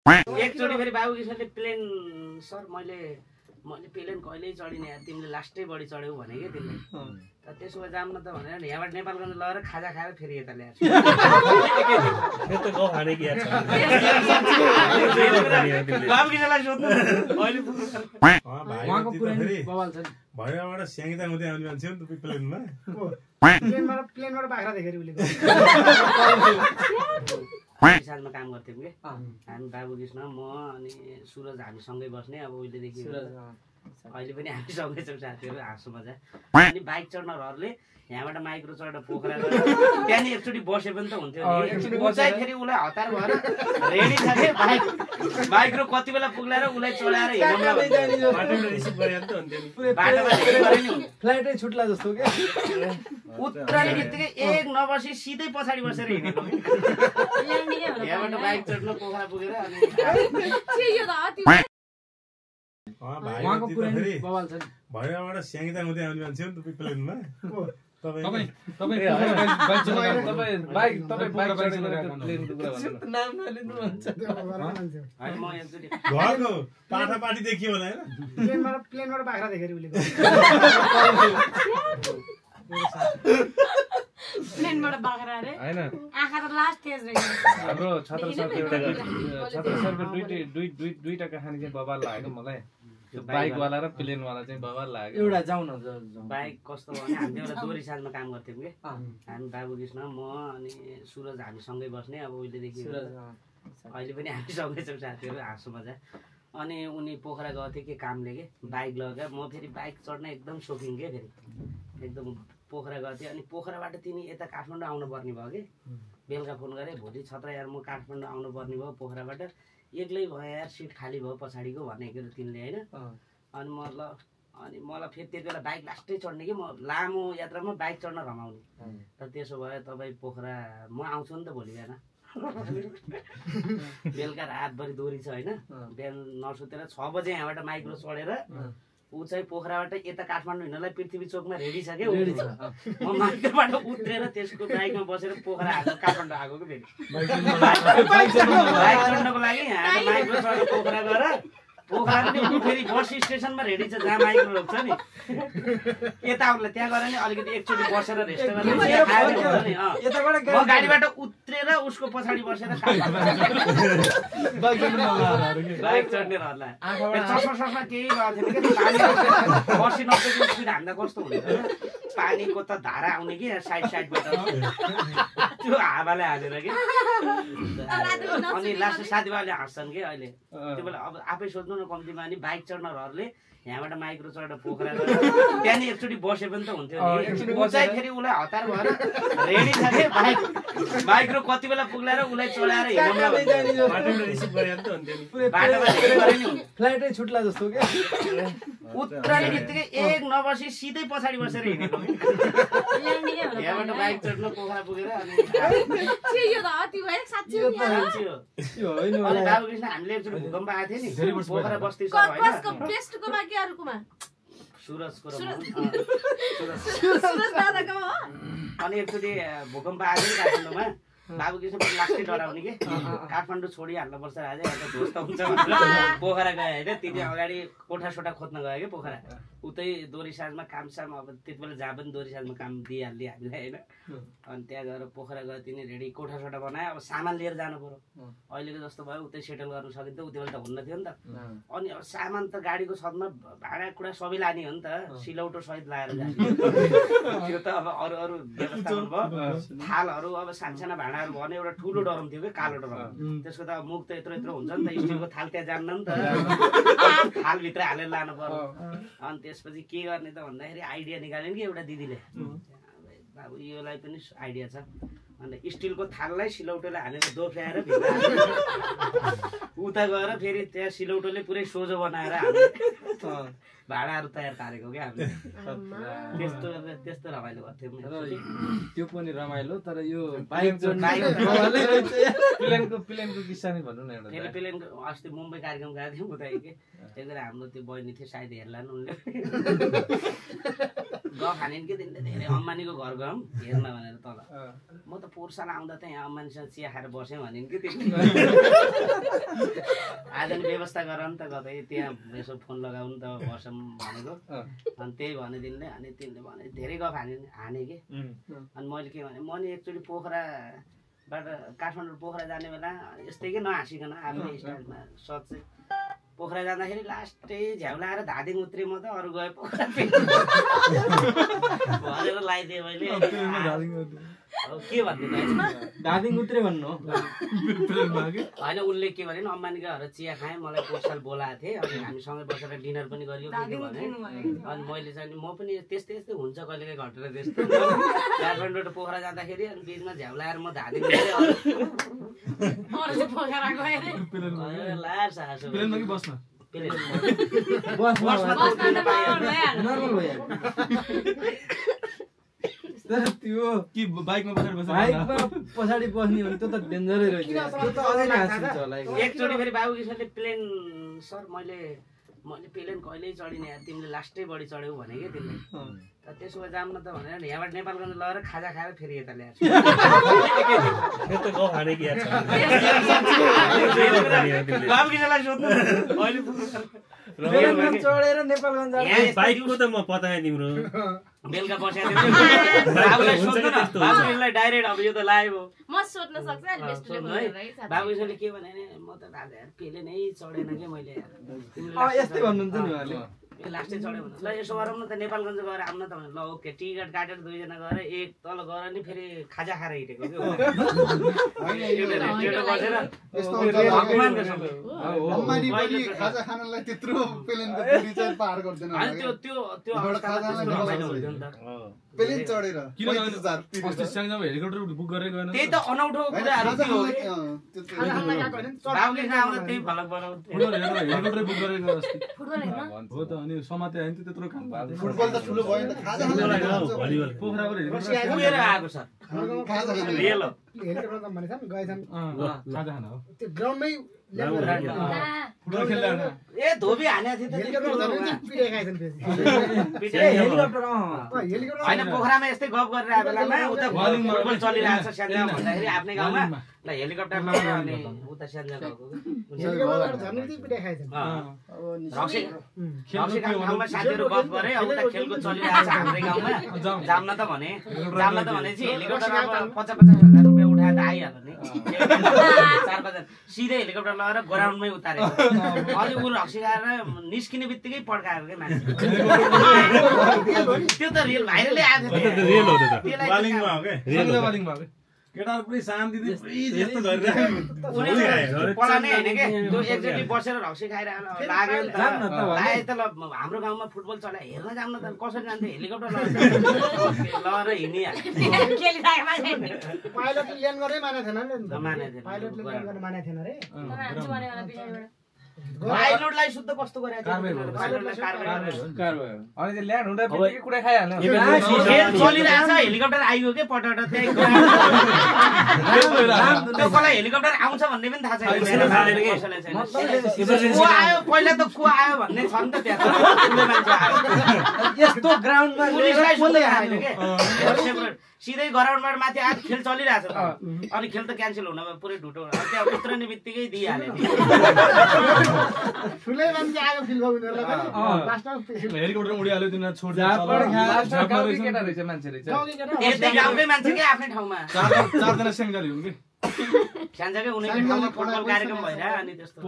एकचोटि फेरि बाबु किशोरले प्लेन सर मैले प्लेन कहिल्यै चढिने यार तिमीले लास्टै बढी चढ्यौ भने के तिमीले त्यसो भए जाम न त भनेर यहाँबाट नेपालगञ्ज लगेर खाजा खाएर फेरि यता ल्याएर बाबु किशोरलाई सोध्नु अहिले भैयाबाट स्याङ्गिता हुँदै आउने मान्छे हो नि त प्लेनमा प्लेनबाट बाख्रा देखेर उसले सालमा काम गर्थ्यौँ कि हामी बाबु कृष्ण म अनि सुरज हामी सँगै बस्ने अब उहिलेदेखि अहिले पनि हामी सँगै छौँ साथीहरू हाँसो मजा अनि बाइक चढ्नहरूले यहाँबाट माइक्रो चढेर पोखरा गएर त्यहाँदेखि एकचोटि बसे पनि त हुन्थ्यो नि फेरि उसलाई हतार भएर रेडी छ कि माइक्रो कति बेला पुग्ला र उसलाई चढाएर फ्लाइटै छुट्ला जस्तो क्या उत्तरले बित्तिकै एक नबसी सिधै पछाडि बसेर हिँडेको यहाँबाट बाइक चढ्न पोखरा पुगेर अनि भैयाबाट स्याङ्गिता हुँदै आउने मान्छे हो नि त प्लेनमा घरको पाठापाठी देखियो होला होइन प्लेनबाट बाख्रा देखेर उसले प्लेनबाट बाख्रा रे हैन आँखा त लास्ट तेज रहेछ हाम्रो छत्र सरको दुईटा कहानी चाहिँ बबाल लाग्यो मलाई बाइक वाला र प्लेन वाला चाहिँ बबाल लाग्यो एउटा जाउँ न बाइक कस्तो भने हामी एउटा दोहोरी सालमा काम गर्थ्यौँ कि हामी बाबु कृष्ण म अनि सुरज हामी सँगै बस्ने अब उहिलेदेखि अहिले पनि हामी सँगै छौँ साथीहरू हाँसो मजा अनि उनी पोखरा गएको थिएँ के कामले के बाइक लगेर म फेरि बाइक चढ्न एकदम सोखिङ के फेरि एकदम पोखरा गएको थिएँ अनि पोखराबाट तिमी यता काठमाडौँ आउनु पर्ने भयो कि बेलुका फोन गरेँ भोलि छत्र यार म काठमाडौँ आउनु पर्ने भयो पोखराबाट एक्लै भयो यार सिट खाली भयो पछाडिको भनेको तिमीले होइन अनि अनि मलाई फेरि त्यति बेला बाइक लास्टै चढ्ने कि म लामो यात्रामा बाइक चढ्न रमाउने र त्यसो भए तपाईँ पोखरा म आउँछु नि त भोलि बिहान बेलुका रातभरि दोहोरी छ होइन बिहान नसुतेर 6 बजे यहाँबाट माइक्रो चढेर ऊ चाहिँ पोखराबाट यता काठमाडौँ हिँड्नलाई पृथ्वी चोकमा रेडी छ क्या म माइक्रोबाट उत्रेर त्यसको बाइकमा बसेर पोखरा आएको काठमाडौँ आएको कि फेरि बाइक चढ्नको लागि यहाँ माइक्रो चढेर पोखरा गएर पोखरा पनि फेरि बस स्टेसनमा रेडी छ जहाँ माइक्रो रोक्छ नि यता आउनुलाई त्यहाँ गएर नि अलिकति एकचोटि बसेर रेस्ट गरेर म गाडीबाट उत्रेर उसको पछाडि बसेर बाइक चढ्नेहरूलाई चस्मा केही गएको थिएन कि बसी नपुगेको स्पिड हान्दा कस्तो हुन्छ पानीको त धारा आउने कि साइडबाट त्यो हावाले हालेर कि अनि लास्ट साथीभाइले हाँस्छन् कि अहिले त्यो बेला अब आफै सोध्नु न कम्तीमा नि बाइक चढ्नहरूले यहाँबाट माइक्रो चढेर पोखरा गएर त्यहाँदेखि एकचोटि बसे पनि त हुन्थ्यो नि फेरि उसलाई हतार भएर रेडी छ कि माइक्रो कति बेला पुग्ला र उसलाई चढाएर फ्लाइटै छुट्ला जस्तो क्या उत्तरले बित्तिकै एक नबसी सिधै पछाडि बसेर हिँडेको यहाँबाट बाइक चढ्न पोखरा पुगेर अनि बाबु कृष्ण हामीले एकचोटि भूकम्प आएको थियो नि पोखरा बस्ती सुरजको अनि एकचोटि भूकम्प आएको थियो नि काठमाडौँमा बाबु कृष्ण लास्टै डराउने कि काठमाडौँ छोडिहाल्नुपर्छ राजा ध्वस्त हुन्छ भनेर पोखरा गयो होइन त्यति अगाडि कोठा सोठा खोज्न गयो कि पोखरा उतै दोहोरी साँझमा कामसाम अब त्यति बेला जहाँ पनि दोहोरी साँझमा काम दिइहाल्यो हामीलाई होइन अनि त्यहाँ गएर पोखरा गयो तिनी रेडी कोठा सोठा बनायो अब सामान लिएर जानु पर्यो अहिलेको जस्तो भयो उतै सेटल गर्नु सकिन्थ्यो उति बेला त हुन्न थियो नि त अनि अब सामान त गाडीको छतमा भाँडाकुँडा सबै लाने हो नि त सिलौटो सहित लाएर त्यो त अब अरू अरू व्यवस्थापन भयो थालहरू अब सानसाना भाँडाहरू भयो भने एउटा ठुलो डरम थियो कि कालो डरम त्यसको त मुख त यत्रो यत्रो हुन्छ नि त स्टिलको थाल त्यहाँ जान्न नि त थालभित्र हालेर लानु पर्यो अनि त्यसपछि के गर्ने त भन्दाखेरि आइडिया निकाल्यो कि एउटा दिदीले बाबु योलाई पनि आइडिया छ अन्त स्टिलको थाललाई सिलौटोले हालेर दोफ्याएर उता गएर फेरि त्यहाँ सिलौटोले पुरै सोझो बनाएर भाँडाहरू तयार पारेको क्या हामीले त्यस्तो रमाइलो गर्थ्यौँ त्यो पनि रमाइलो तर यो बाइक प्लेनको किस्सा नै भन्नु न एउटा प्लेनको अस्ति मुम्बई कार्यक्रम गएको थियौँ उता कि त्यही भएर हाम्रो त्यो बहिनी थियो सायद हेर्ला नि उनले गफ हाने कि धेरै अम्बानीको घर गयौँ हेर्न भनेर तल म त पोहोर साल आउँदा त यहाँ अम्बानीसँग चिया खाएर बस्यौँ भने कि आज नि व्यवस्था गर नि त कतै त्यहाँ यसो फोन लगाउनु त वर्षम भनेको अनि त्यही भने तिनले अनि तिनले भने धेरै गफ हाने कि अनि मैले के भने म नि एकचोटि पोखराबाट काठमाडौँ पोखरा जाने बेला यस्तै के नहाँसिकन आफ्नो स्टाइलमा सोच्छ पोखरा जाँदाखेरि लास्टै झ्याउलाएर धादिङ उत्रे म त अरू गए पोखरा भनेर लगाइदिएँ मैले अब के भन्नु दादिङ उत्रे भन्नु होइन उसले के भने अम्बानीका घर चिया खाएँ मलाई पोसाल बोलाएको थिएँ अनि हामी सँगै बसेर डिनर पनि गरियो भने अनि मैले चाहिँ म पनि त्यस्तै यस्तै हुन्छ कहिलेकाहीँ घटेर त्यस्तो काठमाडौँबाट पोखरा जाँदाखेरि अनि बिचमा झ्याउलाएर म धादिङ लाएर सासु त्यो कि बाइकमा पछाडि बस्ने भने त्यो त डेन्जरै रहेछ एकचोटि फेरि बाबु किशोरले प्लेन सर मैले प्लेन कहिल्यै चढिने तिमीले लास्टै बढी चढ्यौ भने कि तिमीले त्यसो भए जाम न त भनेर यहाँबाट नेपालगञ्ज लगेर खाजा खाएर फेरि यता ल्याएको बाबु किशोरलाई सोध्नु चढेर नेपालगञ्ज बाइकको त म पताएँ तिम्रो बेलुका बसेको बाबुलाई सोध्नु न बाबुलाई डाइरेक्ट अब यो त लाग्यो म सोध्न सक्छ नि बेस्टले बाबु किशोरले के भने म त दादा यार पेले नै चढेन के मैले यस्तै भन्नुहुन्छ नि उहाँले लास्टै चढ्यो भने ल यसो गरौँ न त नेपालगञ्ज गएर आउन त भने ल ओके टिकट काटेर दुईजना गएर एक तल गएर नि फेरि खाजा खाएर हिँडेको त्यही त अनौठो कुराहरू त्यही फलक बनाउँथ्यो अनि समाते आइन्थ्यो त्यत्रो काम फुटबल त ठुलो भयो नि त खाजा आएको छ हेलिकप्टर कम्पनी छ नि गएछन् खाजा खाना हो त्यो ग्राउन्डमै फुटबल खेल्दा ए धोबी हानेको थियो होइन पोखरामा यस्तै गफ गरेर आएको बेलामा उता फुटबल चलिरहेको छ स्यान्जा भन्दाखेरि आफ्नै गाउँमा ल हेलिकप्टर लगेर अनि उता स्यान्जा गएको ठाउँमा साथीहरू गफ गरे उता खेलकुद चलिरहेको छ हाम्रै गाउँमा जाम्न त भने चाहिँ हेलिकप्टर अब 50,000 रुपियाँ उठाएर त आइहाल्यो नि 4-5 सिधै हेलिकप्टर लगेर ग्राउन्डमै उतारेको अनि ऊ रक्सी खाएर निस्किने बित्तिकै पड्काएको क्या मान्छे त्यो त रियल भाइरलै आएको थियो केटाहरु पुरै शान्ति यस्तो पलानै होइन के त्यो एकचोटि बसेर रक्सी खाएर लाग्यो नि त ल हाम्रो गाउँमा फुटबल चला हेर्न जान्न त कसरी जान्थ्यो हेलिकप्टर लगेर हिँडिहाल्यो पाइलटले ल्यान्ड गर्दै मानेको थिएन नि मानेको पाइलटले ल्यान्ड गर्न मानेको थिएन रे पाइलटलाई शुद्ध कस्तो गरेको अनि त्यो ल्यान्ड हुँदा बित्तिकै कुडा खाइहाल्नु चलिरहेछ हेलिकप्टर आइयो के पटट त्यही त्यो कसलाई हेलिकप्टर आउँछ भन्ने पनि थाहा छैन को आयो पहिला त को आयो भन्ने छ नि त त्यहाँ यस्तो ग्राउन्डमा पुलिसलाई सोध्दै आएन के सिधै ग्राउन्डबाट माथि आज खेल चलिरहेछ अनि खेल त क्यान्सल हुन पुरै ढुटो त्यहाँ उत्रने बित्तिकै दिइहाल्यो ठुलै मान्छे आएको फिल भयो उनीहरुलाई पनि लास्टमा हेलिकप्टर उडिहाल्यो तिनीहरु छोड्दै केटा रहेछ मान्छे रहेछ यस्तै गाउँकै मान्छे के आफ्नै ठाउँमा चारजना स्याङ्जाली हुन् कि स्याङ्जाकै उनीकै ठाउँमा फुटबल कार्यक्रम भइरह्यो अनि त्यस्तो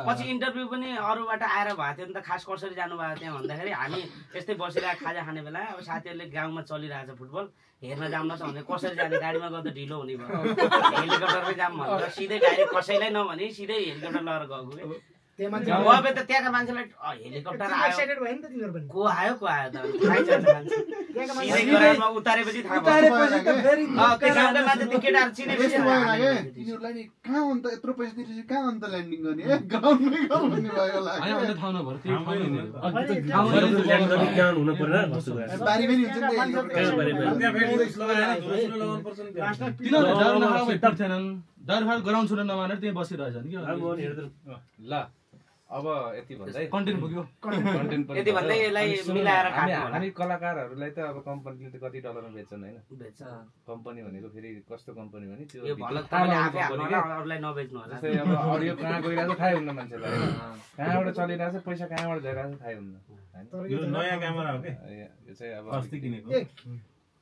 पछि इन्टरभ्यू पनि अरूबाट आएर भएको थियो नि त खास कसरी जानुभएको त्यहाँ भन्दाखेरि हामी यस्तै बसिरहेको खाजा खाने बेला अब साथीहरूले गाउँमा चलिरहेछ फुटबल हेर्न जाम्न छ भने कसरी जाने गाडीमा गर्दा ढिलो हुने भयो हेलिकप्टरमै जाम भनेर सिधै गाडी कसैलाई नभने सिधै हेलिकप्टर लगेर गएको अब त त्यहाँका मान्छेलाई हेलिकप्टर आयो को आयो त थाहै छैन मान्छे सिधै ग्राउन्डमा उतारेपछि थाहा भयो त्यो गाउँका मान्छे त्यो केटाहरू चिनेपछि तिनीहरूलाई नि कहाँ अन्त यत्रो पैसा दिएपछि कहाँ अन्त ल्यान्डिङ गर्ने ग्राउन्डमै गरौँ भन्ने भयो होला हैन ठाउँ नभर त्यो ठाउँ हुनु पर्यो बारी पनि हुन्छ नि डर ग्राउन्ड छोडेर नमानेर त्यही बसिरहेछन् कि ल अब यति भन्दै कन्टेन्ट पुग्यो कन्टेन्ट पनि यति भन्दै यसलाई मिलाएर काट्नु होला। हामी कलाकारहरूलाई त अब कम्पनीले त कति डलरमा बेच्छन् होइन बेच्छ। कम्पनी भनेको फेरि कस्तो कम्पनी भने त्यो यो भलक थाहा तपाईँले नहुने आफै हाल्नु company होला, के। अरूलाई नबेच्नु होला। जस्तै अब अडियो कहाँ गइरहेको थाहै हुन्न मान्छेलाई होइन कहाँबाट चलिरहेको छ पैसा कहाँबाट गइरहेको छ थाहै हुन्न होइन यो नयाँ क्यामेरा हो क्या यो चाहिँ अब अस्ति किनेको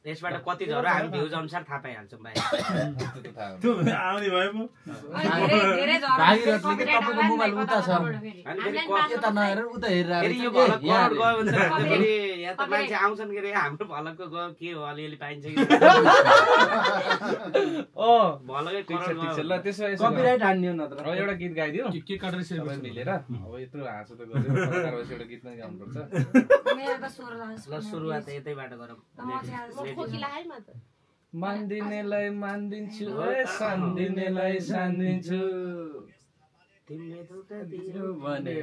यसबाट कति झरो हामी भ्युज अनुसार थाहा पाइहाल्छौँ भाइ। त्यस्तो त थाहा हुन्न। त्यो आउने भए पो भागीरथले के तपाईँको मोबाइल उता छ अनि फेरि यता नहेरेर उता हेरेर फेरि यो भलक करोड गयो भने त फेरि यहाँ त मान्छे आउँछन् के अरे हाम्रो भलकको गयो के हो अलिअलि पाइन्छ कि भलकै ठिक छ करोड ठिक छ ल गयो। त्यसो यसो कपिराइट हान्ने नत्र अब एउटा गीत गाइदियो के काटेर सबै मिलेर अब यत्रो हाँसो त गर्यो कलाकार भएपछि एउटा गीत पनि गाउनुपर्छ मेरो त स्वर लाग्छ। ल सुरुवात यतैबाट गरौँ। खोकिला है म त मान्दिनेलाई मान्दिन्छु ए सान्दिनेलाई सान्दिन्छु तिमीले दुःख भने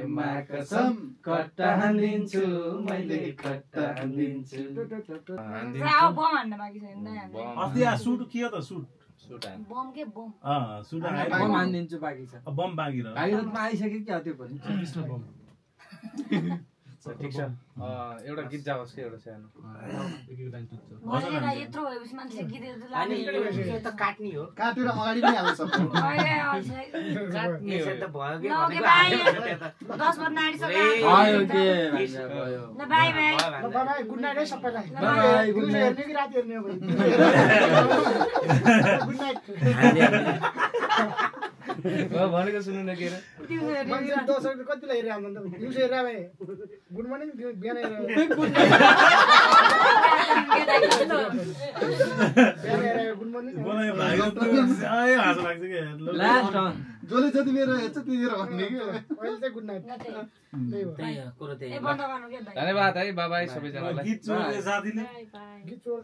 कसम कट्टा हान्दिन्छु मैले कट्टा हान्दिन्छु अब बम हान्न बाँकी छ नि। अस्ति सुट के हो त सुट बम के बम सुट बम हानिदिन्छु बाँकी छ बम बाँकी रह्यो भागीरथमा आइसक्यो क्या त्यो पनि कृष्ण बम ठिक छ एउटा गीत जाओस् कि एउटा सानो भोलिलाई यत्रो भएपछि मान्छे गीतहरू त अनि लाग्ने। यो त काट्ने हो। काटेर अगाडि पनि हाल्न सक्छौँ यसरी त भयो कि ल, ओके, भनेको बाई। हाल्यो भने त। 10 बज्न आँटिसक्यो। आयो के भाइ भयो ल बाई बाई। भयो ल भन्दा। बाई गुड नाइट है सबैलाई। बाई, गुड दिउँसो नाइट। हेर्ने कि राति हेर्ने हो भने? Good night. भनेको सुन्नु न के अरे दिउँसो हेर्ने मान्छे बिहान। दर्शकले कतिलाई हेरिरहेको हुन्छ त? दिउँसो हेरेर भए गुड मर्निङ बिहान हेरेर बिहान हेरेर गुड मर्निङ मलाई भाइ हाँसो लाग्छ कि लास्ट जसले जति मेरो हेर्छ त्यतिखेर भन्ने कि अहिले चाहिँ गुड नाइट। ल त्यही। त्यही हो। त्यही हो, कुरो त्यही ए हो। बन्द गर्नु के दाइ। धन्यवाद है बाबाई सबैजनालाई गीत चोर्ने साथीले बाई बाई गीत चोर्दै